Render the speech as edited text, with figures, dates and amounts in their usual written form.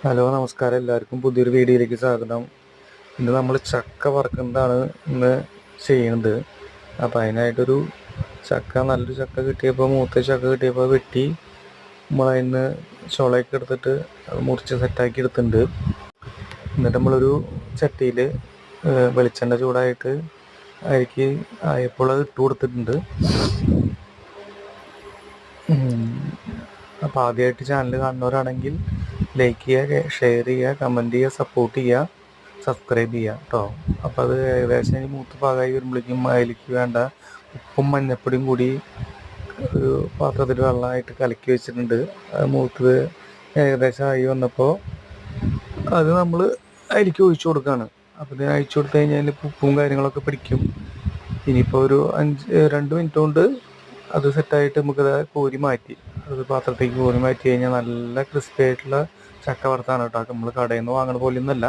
Hello നമസ്കാരം, എല്ലാവർക്കും പുതിയൊരു വീഡിയോയിലേക്ക് സ്വാഗതം. ഇന്ന് നമ്മൾ ചക്ക വറുക്കുന്നതാണ് ഇന്ന് ചെയ്യുന്നത്. അപ്പോൾ അതിനായിട്ടൊരു നല്ലൊരു ചക്ക കിട്ടിയപ്പോൾ, മൂത്ത ചക്ക കിട്ടിയപ്പോൾ വെട്ടി നമ്മളതിന് ചുളയൊക്കെ എടുത്തിട്ട് അത് മുറിച്ച് സെറ്റാക്കി എടുത്തിട്ടുണ്ട്. എന്നിട്ട് നമ്മളൊരു ചട്ടിയിൽ വെളിച്ചെണ്ണ ചൂടായിട്ട് അതിലേക്ക് ആയപ്പോൾ അത് ഇട്ട് കൊടുത്തിട്ടുണ്ട്. അപ്പോൾ ആദ്യമായിട്ട് ചാനൽ കാണുന്നവരാണെങ്കിൽ ലൈക്ക് ചെയ്യുക, ഷെയർ ചെയ്യുക, കമൻറ്റ് ചെയ്യുക, സപ്പോർട്ട് ചെയ്യുക, സബ്സ്ക്രൈബ് ചെയ്യുക കേട്ടോ. അപ്പോൾ അത് ഏകദേശം മൂത്ത് പാകമായി വരുമ്പോഴേക്കും അതിലേക്ക് വേണ്ട ഉപ്പും മഞ്ഞപ്പൊടിയും കൂടി ഒരു പാത്രത്തിൽ വെള്ളമായിട്ട് കലക്കി വെച്ചിട്ടുണ്ട്. അത് മൂത്തത് ഏകദേശം ആയി വന്നപ്പോൾ അത് നമ്മൾ അതിലേക്ക് ഒഴിച്ചു കൊടുക്കുകയാണ്. അപ്പോൾ ഇതിന് അയച്ചു കൊടുത്തു കഴിഞ്ഞാൽ ഉപ്പും കാര്യങ്ങളൊക്കെ പിടിക്കും. ഇനിയിപ്പോൾ ഒരു 2 മിനിറ്റ് കൊണ്ട് അത് സെറ്റായിട്ട് നമുക്കത് കോരി മാറ്റി, അത് പാത്രത്തേക്ക് കോരി മാറ്റി കഴിഞ്ഞാൽ നല്ല ക്രിസ്പി ആയിട്ടുള്ള ചക്ക വറുത്താണ് കേട്ടോ. നമ്മൾ കടയിൽ നിന്ന് വാങ്ങണ പോലെയൊന്നുമല്ല.